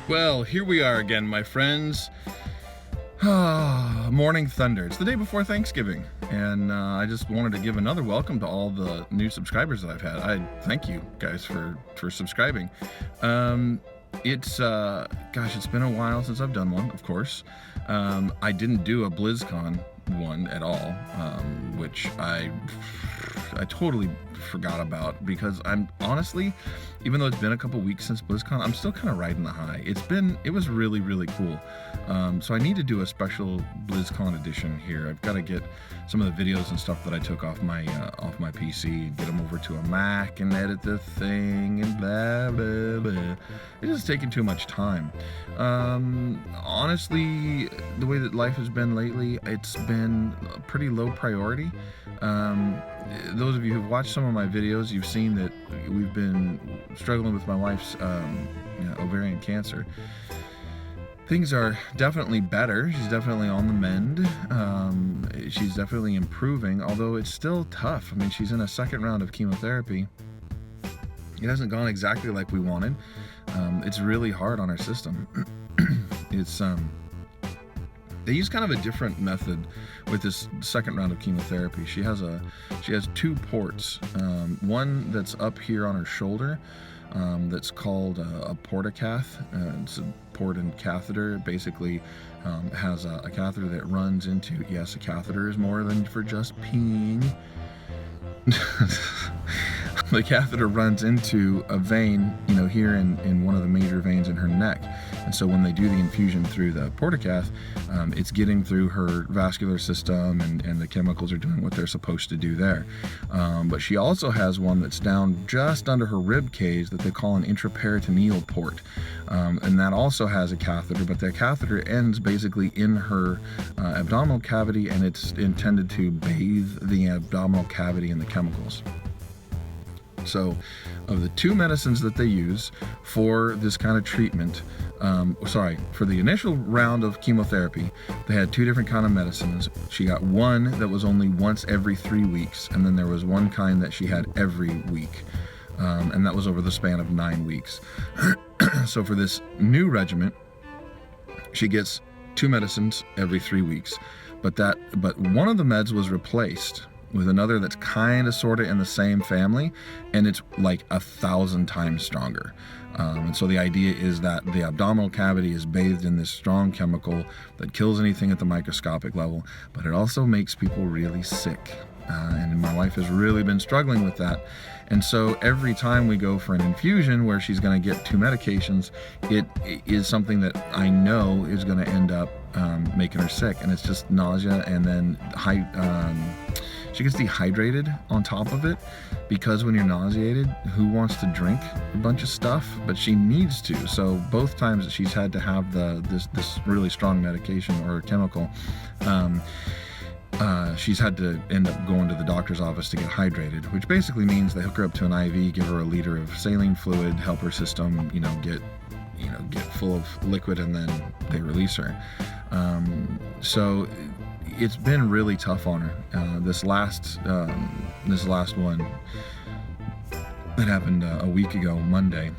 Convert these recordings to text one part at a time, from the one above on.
Well, here we are again, my friends. Morning thunder. It's the day before Thanksgiving, and I just wanted to give another welcome to all the new subscribers that I've had. I thank you guys for subscribing. It's been a while since I've done one, of course. I didn't do a BlizzCon one at all, which I totally forgot about, because I'm honestly, even though it's been a couple weeks since BlizzCon, I'm still kind of riding the high. It was really, really cool. So I need to do a special BlizzCon edition here. I've got to get some of the videos and stuff that I took off my PC, get them over to a Mac and edit the thing and blah, blah, blah. It's just taking too much time. Honestly, the way that life has been lately, it's been a pretty low priority. Those of you who've watched some of my videos, you've seen that we've been struggling with my wife's ovarian cancer. Things are definitely better. She's definitely on the mend. She's definitely improving, although it's still tough. I mean, she's in a second round of chemotherapy. It hasn't gone exactly like we wanted. It's really hard on our system. They use kind of a different method with this second round of chemotherapy. She has two ports. One that's up here on her shoulder, that's called a portacath. It's a port and catheter. It basically has a catheter that runs into, yes, a catheter is more than for just peeing. The catheter runs into a vein, here in one of the major veins in her neck. And so when they do the infusion through the portacath, it's getting through her vascular system, and the chemicals are doing what they're supposed to do there. But she also has one that's down just under her rib cage that they call an intraperitoneal port. And that also has a catheter, but that catheter ends basically in her abdominal cavity, and it's intended to bathe the abdominal cavity in the chemicals. So, of the two medicines that they use for this kind of treatment, for the initial round of chemotherapy, they had two different kind of medicines. She got one that was only once every 3 weeks, and then there was one kind that she had every week, and that was over the span of 9 weeks. So for this new regimen, she gets two medicines every 3 weeks, but one of the meds was replaced with another that's kind of sort of in the same family, and it's like 1,000 times stronger. And so the idea is that the abdominal cavity is bathed in this strong chemical that kills anything at the microscopic level, but it also makes people really sick. And my wife has really been struggling with that. And so every time we go for an infusion where she's going to get two medications, it is something that I know is going to end up making her sick. And it's just nausea, and then she gets dehydrated on top of it, because when you're nauseated, who wants to drink a bunch of stuff? But she needs to. So both times that she's had to have this really strong medication or chemical, she's had to end up going to the doctor's office to get hydrated, which basically means they hook her up to an IV, give her a liter of saline fluid, help her system, get full of liquid, and then they release her. So it's been really tough on her. This last one that happened a week ago, Monday,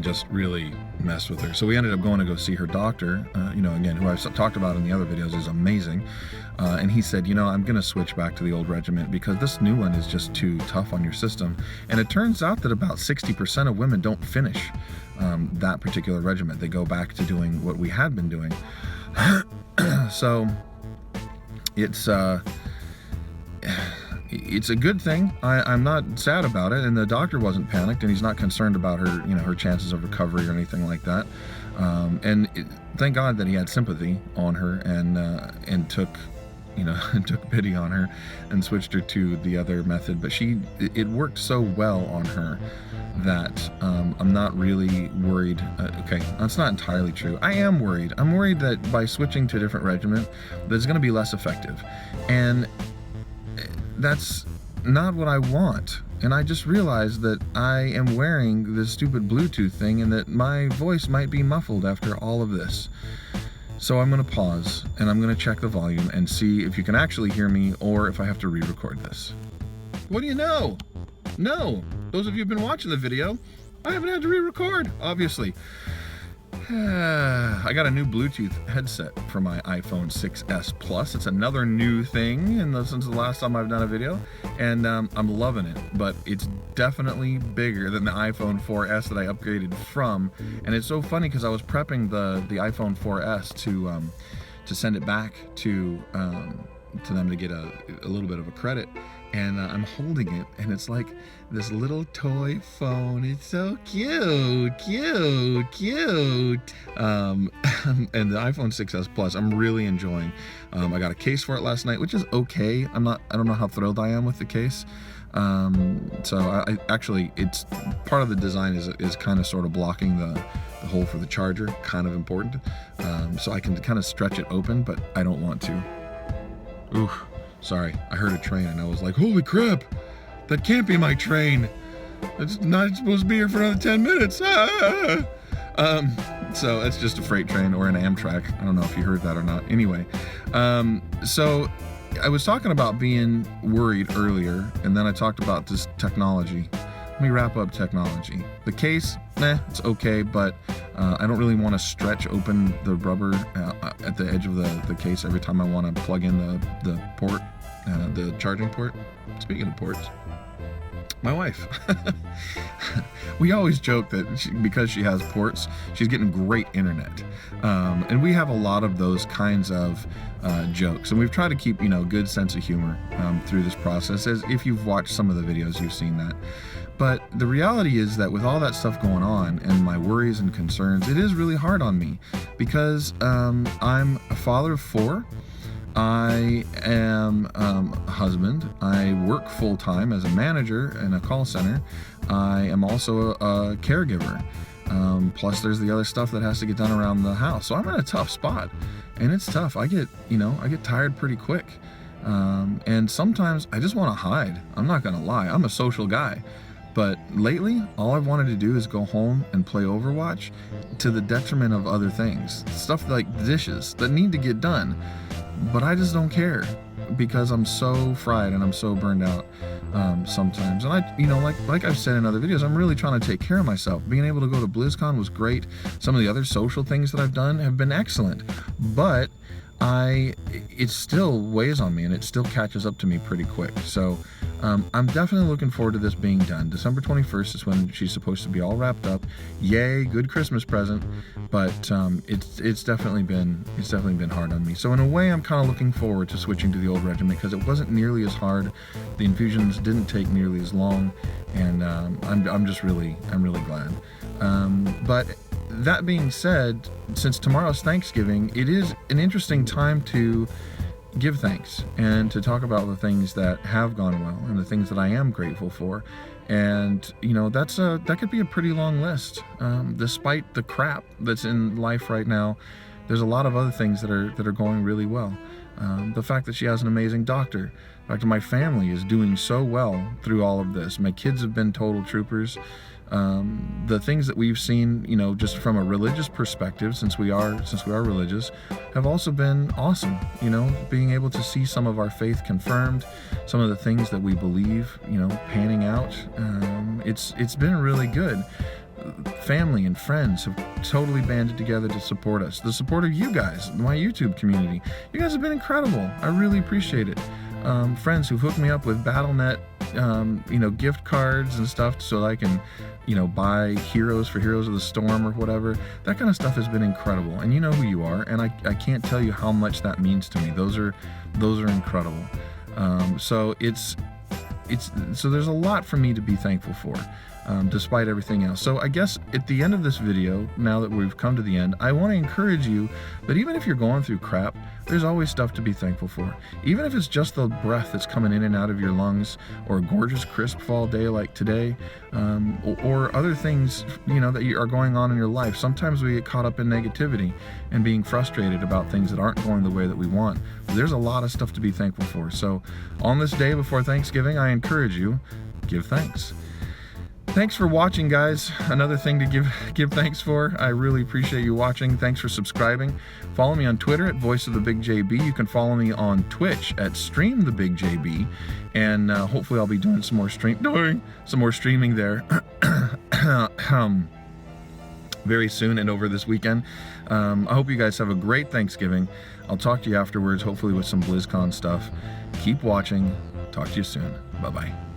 just really messed with her. So we ended up going to go see her doctor, again, who I've talked about in the other videos, is amazing. And he said, I'm going to switch back to the old regimen because this new one is just too tough on your system. And it turns out that about 60% of women don't finish that particular regimen. They go back to doing what we had been doing. So it's a good thing. I'm not sad about it, and the doctor wasn't panicked, and he's not concerned about her, her chances of recovery or anything like that. Thank God that he had sympathy on her and took pity on her and switched her to the other method. But it worked so well on her that I'm not really worried. Okay, that's not entirely true. I am worried. I'm worried that by switching to a different regimen, that it's going to be less effective. And that's not what I want. And I just realized that I am wearing this stupid Bluetooth thing, and that my voice might be muffled after all of this. So I'm going to pause, and I'm going to check the volume and see if you can actually hear me, or if I have to re-record this. What do you know? No. Those of you who've been watching the video, I haven't had to re-record, obviously. I got a new Bluetooth headset for my iPhone 6s Plus. It's another new thing since the last time I've done a video, and I'm loving it. But it's definitely bigger than the iPhone 4s that I upgraded from. And it's so funny because I was prepping the iPhone 4s to send it back to them to get a little bit of a credit. And I'm holding it, and it's like this little toy phone. It's so cute, cute, cute. And the iPhone 6s Plus, I'm really enjoying. I got a case for it last night, which is okay. I don't know how thrilled I am with the case. So I actually, it's part of the design is kind of sort of blocking the hole for the charger, kind of important. So I can kind of stretch it open, but I don't want to. Ooh. Sorry, I heard a train and I was like, holy crap, that can't be my train. It's not supposed to be here for another 10 minutes. Ah! So it's just a freight train or an Amtrak. I don't know if you heard that or not. Anyway, so I was talking about being worried earlier, and then I talked about this technology. Let me wrap up technology. The case, it's okay, but I don't really want to stretch open the rubber at the edge of the case every time I want to plug in the port, the charging port. Speaking of ports, my wife, we always joke that because she has ports, she's getting great internet. And we have a lot of those kinds of jokes, and we've tried to keep, good sense of humor through this process. As if you've watched some of the videos, you've seen that. But the reality is that with all that stuff going on and my worries and concerns, it is really hard on me because I'm a father of 4. I am a husband. I work full-time as a manager in a call center. I am also a caregiver. Plus there's the other stuff that has to get done around the house. So I'm in a tough spot, and it's tough. I get tired pretty quick. And sometimes I just want to hide. I'm not going to lie. I'm a social guy. But lately, all I've wanted to do is go home and play Overwatch to the detriment of other things. Stuff like dishes that need to get done. But I just don't care because I'm so fried and I'm so burned out sometimes. And I, like I've said in other videos, I'm really trying to take care of myself. Being able to go to BlizzCon was great. Some of the other social things that I've done have been excellent. But it still weighs on me, and it still catches up to me pretty quick. So I'm definitely looking forward to this being done. December 21st is when she's supposed to be all wrapped up. Yay, good Christmas present. But it's definitely been hard on me. So in a way, I'm kind of looking forward to switching to the old regimen because it wasn't nearly as hard. The infusions didn't take nearly as long, and I'm really glad. But that being said, since tomorrow's Thanksgiving, it is an interesting time to give thanks and to talk about the things that have gone well and the things that I am grateful for. And that could be a pretty long list. Despite the crap that's in life right now, there's a lot of other things that are going really well. The fact that she has an amazing doctor. The fact that my family is doing so well through all of this. My kids have been total troopers. The things that we've seen, just from a religious perspective, since we are religious, have also been awesome. Being able to see some of our faith confirmed, some of the things that we believe, panning out. It's been really good. Family and friends have totally banded together to support us. The support of you guys, my YouTube community, you guys have been incredible. I really appreciate it. Friends who've hooked me up with BattleNet, gift cards and stuff so that I can, buy heroes for Heroes of the Storm or whatever. That kind of stuff has been incredible. And you know who you are, and I can't tell you how much that means to me. Those are incredible. So there's a lot for me to be thankful for. Despite everything else. So I guess at the end of this video, now that we've come to the end, I want to encourage you that even if you're going through crap, there's always stuff to be thankful for. Even if it's just the breath that's coming in and out of your lungs, or a gorgeous crisp fall day like today, or other things, that are going on in your life. Sometimes we get caught up in negativity and being frustrated about things that aren't going the way that we want. But there's a lot of stuff to be thankful for. So on this day before Thanksgiving, I encourage you, give thanks. Thanks for watching, guys. Another thing to give thanks for. I really appreciate you watching. Thanks for subscribing. Follow me on Twitter at Voice of the Big JB. You can follow me on Twitch at Stream the Big JB, and hopefully I'll be doing some more streaming there. very soon and over this weekend. I hope you guys have a great Thanksgiving. I'll talk to you afterwards, hopefully with some BlizzCon stuff. Keep watching. Talk to you soon. Bye-bye.